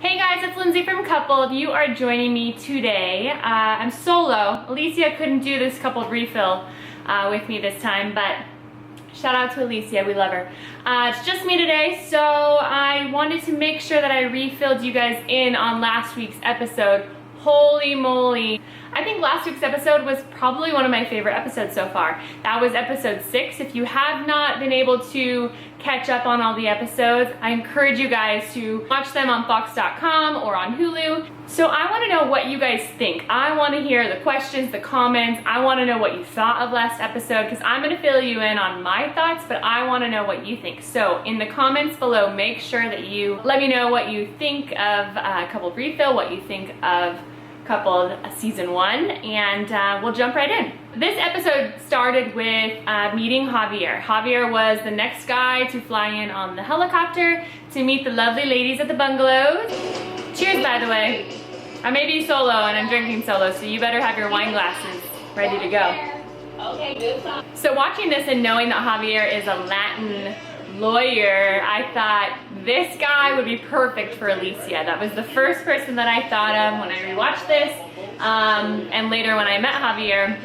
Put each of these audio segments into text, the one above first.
Hey guys, it's Lindsay from Coupled. You are joining me today. I'm solo. Alicia couldn't do this coupled refill with me this time, but shout out to Alicia, we love her. It's just me today, so I wanted to make sure that I refilled you guys in on last week's episode. Holy moly. I think last week's episode was probably one of my favorite episodes so far. That was episode 6. If you have not been able to catch up on all the episodes, I encourage you guys to watch them on Fox.com or on Hulu. So I want to know what you guys think. I want to hear the questions, the comments. I want to know what you thought of last episode because I'm going to fill you in on my thoughts, but I want to know what you think. So in the comments below, make sure that you let me know what you think of Coupled Refill, what you think of Coupled season 1, and we'll jump right in. This episode started with meeting Xavier. Xavier was the next guy to fly in on the helicopter to meet the lovely ladies at the bungalows. Cheers, by the way. I may be solo and I'm drinking solo, so you better have your wine glasses ready to go. Okay, good. So watching this and knowing that Xavier is a Latin lawyer, I thought this guy would be perfect for Alicia. That was the first person that I thought of when I rewatched this, and later when I met Xavier.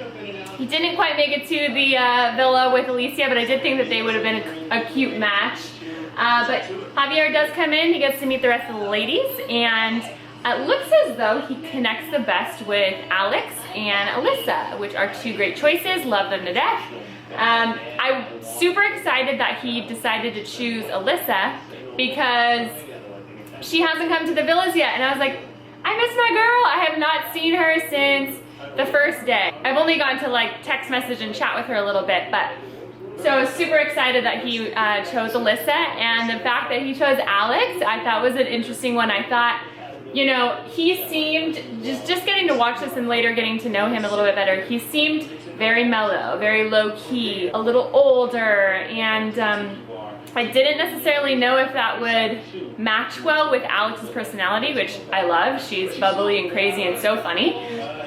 He didn't quite make it to the villa with Alicia, but I did think that they would have been a cute match. But Xavier does come in, he gets to meet the rest of the ladies, and it looks as though he connects the best with Alex and Alyssa, which are two great choices, love them to death. I'm super excited that he decided to choose Alyssa because she hasn't come to the villas yet, and I was like, I miss my girl. I have not seen her since the first day. I've only gone to like text message and chat with her a little bit, but so I was super excited that he chose Alyssa, and the fact that he chose Alex I thought was an interesting one. I thought, you know, he seemed, just getting to watch this and later getting to know him a little bit better, he seemed very mellow, very low-key, a little older, and I didn't necessarily know if that would match well with Alex's personality, which I love. She's bubbly and crazy and so funny,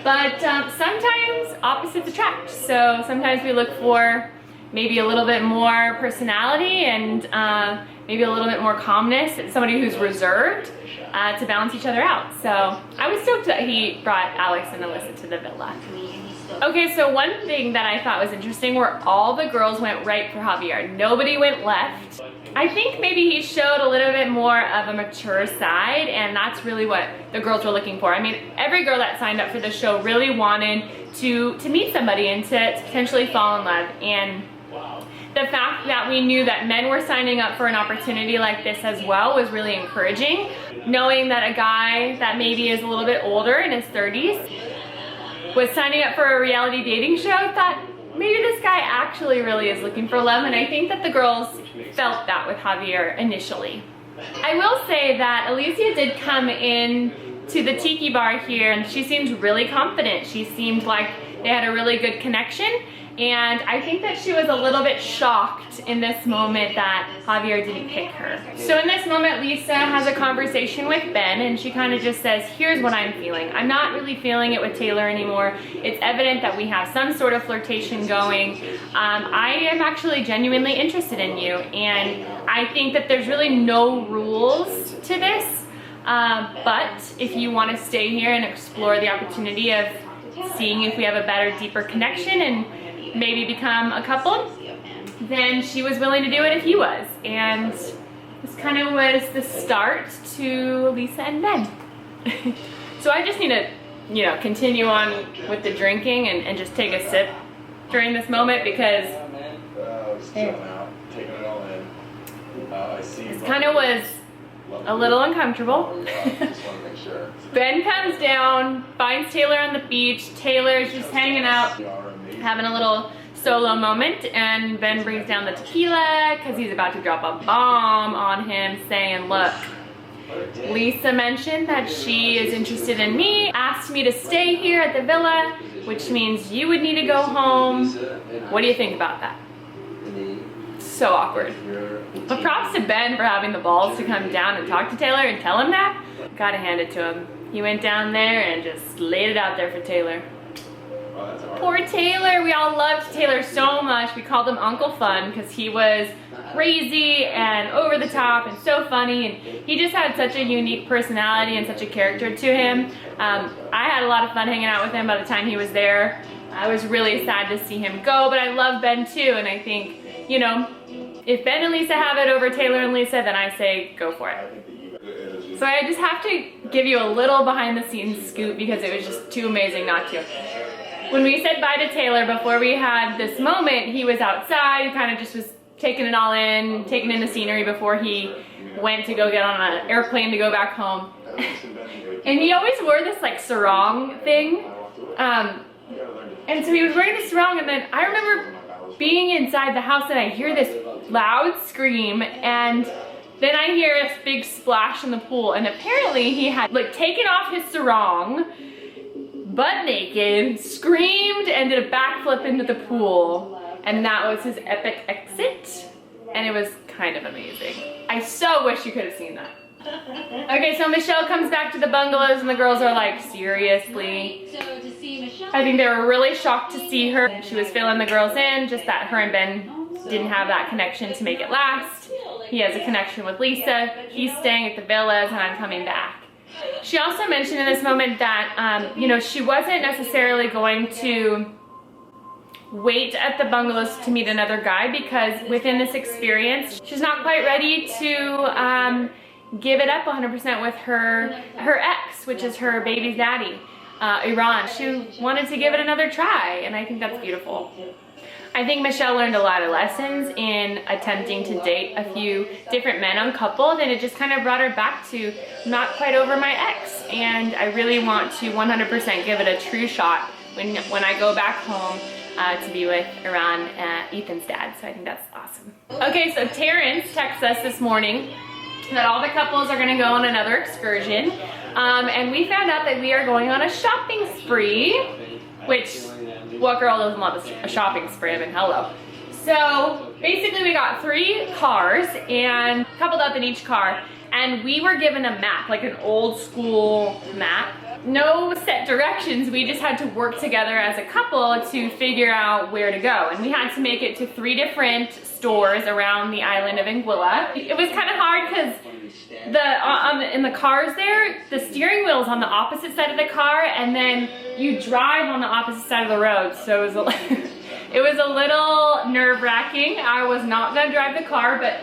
but sometimes opposites attract. So sometimes we look for maybe a little bit more personality and maybe a little bit more calmness, somebody who's reserved to balance each other out. So I was stoked that he brought Alex and Alyssa to the villa. Okay, so one thing that I thought was interesting were all the girls went right for Xavier. Nobody went left. I think maybe he showed a little bit more of a mature side, and that's really what the girls were looking for. I mean, every girl that signed up for the show really wanted to meet somebody and to potentially fall in love. And the fact that we knew that men were signing up for an opportunity like this as well was really encouraging. Knowing that a guy that maybe is a little bit older, in his 30s, was signing up for a reality dating show, thought maybe this guy actually really is looking for love, and I think that the girls felt that with Xavier initially. I will say that Alicia did come in to the tiki bar here and she seemed really confident. She seemed like they had a really good connection, and I think that she was a little bit shocked in this moment that Xavier didn't pick her. So in this moment, Lisa has a conversation with Ben, and she kind of just says, here's what I'm feeling. I'm not really feeling it with Taylor anymore. It's evident that we have some sort of flirtation going. I am actually genuinely interested in you, and I think that there's really no rules to this. But if you want to stay here and explore the opportunity of seeing if we have a better, deeper connection and maybe become a couple, then she was willing to do it if he was. And this kind of was the start to Lisa and Ben. So I just need to, you know, continue on with the drinking and just take a sip during this moment because this kind of was a little uncomfortable. Ben comes down, finds Taylor on the beach. Taylor's just hanging out, having a little solo moment, and Ben brings down the tequila because he's about to drop a bomb on him, saying, look, Lisa mentioned that she is interested in me, asked me to stay here at the villa, which means you would need to go home. What do you think about that? So awkward. But props to Ben for having the balls to come down and talk to Taylor and tell him that. Gotta hand it to him. He went down there and just laid it out there for Taylor. Poor Taylor. We all loved Taylor so much. We called him Uncle Fun because he was crazy and over the top and so funny, and he just had such a unique personality and such a character to him. I had a lot of fun hanging out with him by the time he was there. I was really sad to see him go, but I love Ben too, and I think, you know, if Ben and Lisa have it over Taylor and Lisa, then I say go for it. So I just have to give you a little behind the scenes scoop because it was just too amazing not to. When we said bye to Taylor before we had this moment, he was outside, kind of just was taking it all in, taking in the scenery before he went to go get on an airplane to go back home. And he always wore this like sarong thing. And so he was wearing this sarong, and then I remember being inside the house and I hear this loud scream, and then I hear this big splash in the pool, and apparently he had like taken off his sarong, butt naked, screamed, and did a backflip into the pool, and that was his epic exit, and it was kind of amazing. I so wish you could have seen that. Okay, so Michelle comes back to the bungalows and the girls are like, seriously? I think they were really shocked to see her. She was filling the girls in, just that her and Ben didn't have that connection to make it last. He has a connection with Lisa. He's staying at the villas and I'm coming back. She also mentioned in this moment that, you know, she wasn't necessarily going to wait at the bungalows to meet another guy because within this experience, she's not quite ready to give it up 100% with her ex, which is her baby's daddy, Iran. She wanted to give it another try, and I think that's beautiful. I think Michelle learned a lot of lessons in attempting to date a few different men uncoupled, and it just kind of brought her back to not quite over my ex, and I really want to 100% give it a true shot when I go back home to be with Iran, Ethan's dad, so I think that's awesome. Okay, so Terrence texted us this morning that all the couples are going to go on another excursion, and we found out that we are going on a shopping spree, which, what girl doesn't love a shopping spree? I mean, hello. So basically we got 3 cars and coupled up in each car, and we were given a map, like an old school map. No set directions, we just had to work together as a couple to figure out where to go, and we had to make it to 3 different stores around the island of Anguilla. It was kind of hard because in the cars there, the steering wheel's on the opposite side of the car, and then you drive on the opposite side of the road, so it was it was a little nerve-wracking. I was not gonna drive the car, but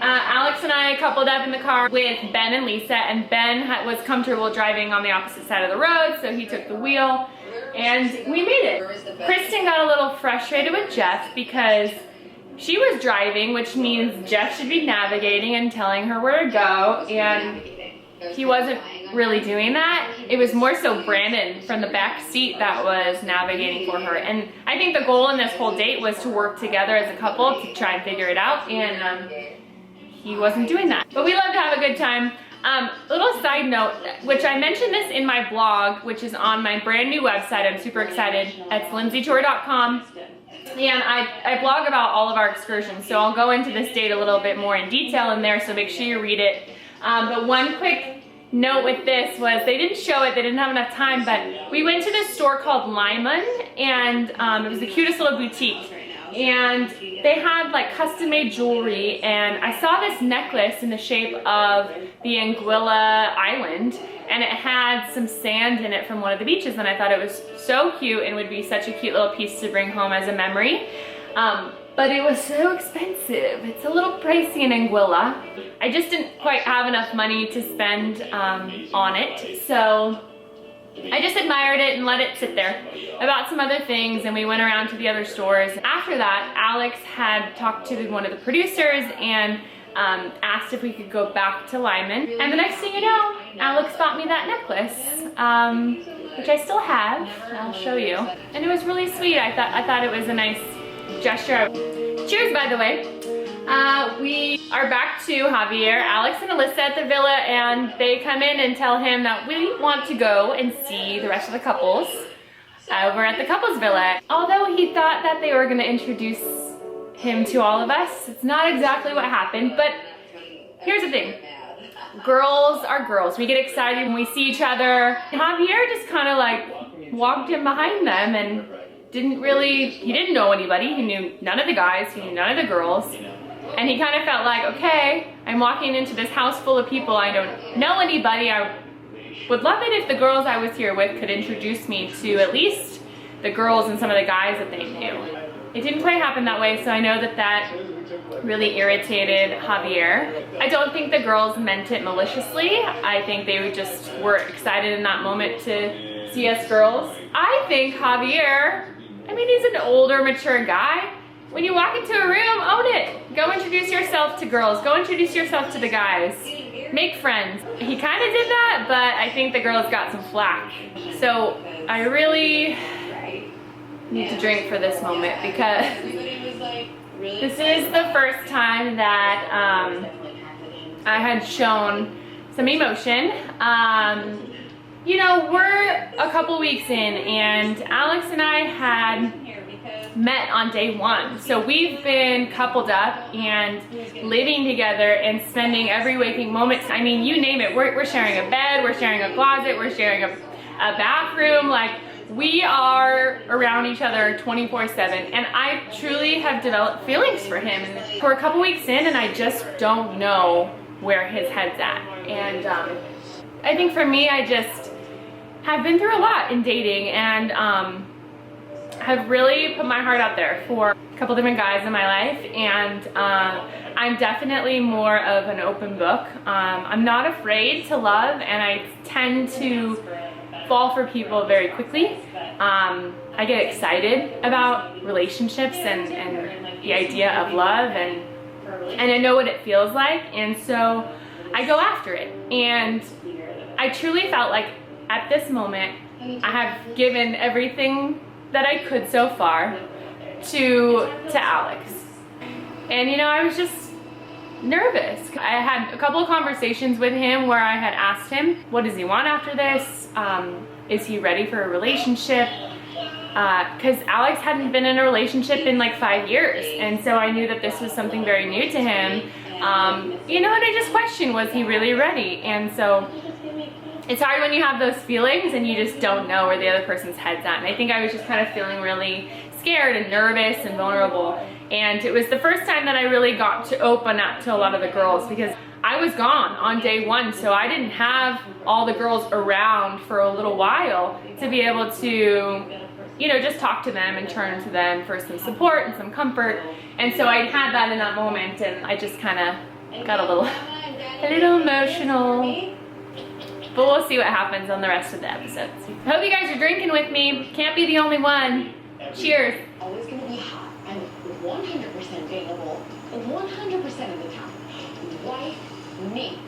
Alex and I coupled up in the car with Ben and Lisa, and Ben was comfortable driving on the opposite side of the road, so he took the wheel, and we made it. Kristen got a little frustrated with Jeff because she was driving, which means Jeff should be navigating and telling her where to go, and he wasn't really doing that. It was more so Brandon from the back seat that was navigating for her, and I think the goal in this whole date was to work together as a couple to try and figure it out, and he wasn't doing that. But we love to have a good time. Little side note, which I mentioned this in my blog, which is on my brand new website. I'm super excited. It's lindsaytour.com. And I blog about all of our excursions, so I'll go into this date a little bit more in detail in there, so make sure you read it. But one quick note with this was they didn't show it, they didn't have enough time, but we went to this store called Lyman, and it was the cutest little boutique. And they had like custom-made jewelry, and I saw this necklace in the shape of the Anguilla Island, and it had some sand in it from one of the beaches, and I thought it was so cute and would be such a cute little piece to bring home as a memory. But it was so expensive. It's a little pricey in Anguilla. I just didn't quite have enough money to spend on it, so I just admired it and let it sit there. I bought some other things and we went around to the other stores. After that, Alex had talked to one of the producers and asked if we could go back to Lyman. And the next thing you know, Alex bought me that necklace, which I still have. I'll show you. And it was really sweet. I thought it was a nice gesture. Cheers, by the way. We are back to Xavier, Alex and Alyssa at the villa, and they come in and tell him that we want to go and see the rest of the couples over at the couples villa. Although he thought that they were going to introduce him to all of us, it's not exactly what happened, but here's the thing. girls are girls. We get excited when we see each other. Javier just kind of like walked in behind them and he didn't know anybody. He knew none of the guys, he knew none of the girls. And he kind of felt like, okay, I'm walking into this house full of people. I don't know anybody. I would love it if the girls I was here with could introduce me to at least the girls and some of the guys that they knew. It didn't quite happen that way, so I know that really irritated Javier. I don't think the girls meant it maliciously. I think they just were excited in that moment to see us girls. I think Javier, I mean, he's an older, mature guy. When you walk into a room, own it. Go introduce yourself to girls. Go introduce yourself to the guys. Make friends. He kind of did that, but I think the girls got some flack. So I really need to drink for this moment because this is the first time that I had shown some emotion. You know, we're a couple weeks in and Alex and I had met on day 1. So we've been coupled up and living together and spending every waking moment. I mean, you name it. We're sharing a bed, we're sharing a closet, we're sharing a bathroom. Like, we are around each other 24/7. And I truly have developed feelings for him. And we're a couple weeks in and I just don't know where his head's at. And I think for me, I just have been through a lot in dating and have really put my heart out there for a couple different guys in my life, and I'm definitely more of an open book. I'm not afraid to love, and I tend to fall for people very quickly. I get excited about relationships and the idea of love, and I know what it feels like, and so I go after it. And I truly felt like at this moment I have given everything that I could so far to Alex. And you know, I was just nervous. I had a couple of conversations with him where I had asked him, what does he want after this? Is he ready for a relationship? Because Alex hadn't been in a relationship in like 5 years, and so I knew that this was something very new to him. You know, and I just questioned, was he really ready? And so it's hard when you have those feelings and you just don't know where the other person's head's at. And I think I was just kind of feeling really scared and nervous and vulnerable. And it was the first time that I really got to open up to a lot of the girls, because I was gone on day 1, so I didn't have all the girls around for a little while to be able to, you know, just talk to them and turn to them for some support and some comfort. And so I had that in that moment, and I just kind of got a little emotional. But we'll see what happens on the rest of the episodes. I hope you guys are drinking with me. Can't be the only one. Cheers. Always gonna be hot and 100% available 100% of the time. Wife me.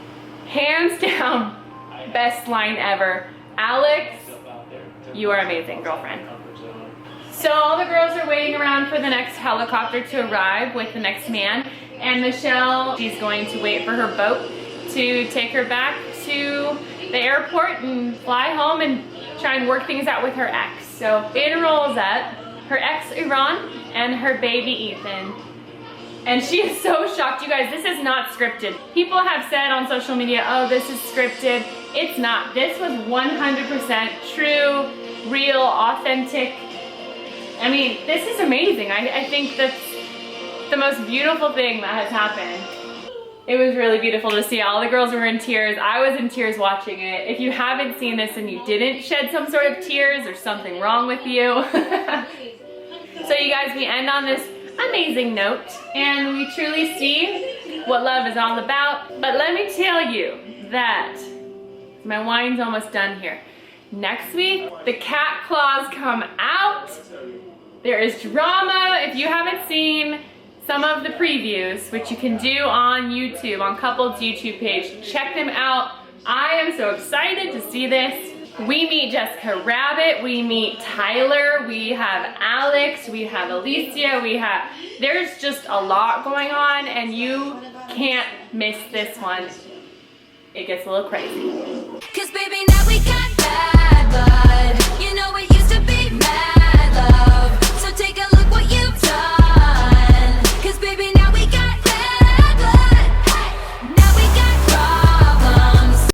Hands down, best line ever. Alex, you are amazing, girlfriend. So all the girls are waiting around for the next helicopter to arrive with the next man. And Michelle, she's going to wait for her boat to take her back to the airport and fly home and try and work things out with her ex. So in rolls up her ex Iran and her baby Ethan. And she is so shocked. You guys, this is not scripted. People have said on social media, oh, this is scripted. It's not. This was 100% true, real, authentic. I mean, this is amazing. I think that's the most beautiful thing that has happened. It was really beautiful to see. All the girls were in tears. I was in tears watching it. If you haven't seen this and you didn't shed some sort of tears, there's something wrong with you. So you guys, we end on this amazing note, and we truly see what love is all about. But let me tell you that my wine's almost done here. Next week, the cat claws come out. There is drama. If you haven't seen some of the previews, which you can do on YouTube, on Coupled's YouTube page, check them out. I am so excited to see this. We meet Jessica Rabbit, we meet Tyler, we have Alex, we have Alicia, there's just a lot going on, and you can't miss this one. It gets a little crazy. 'Cause baby,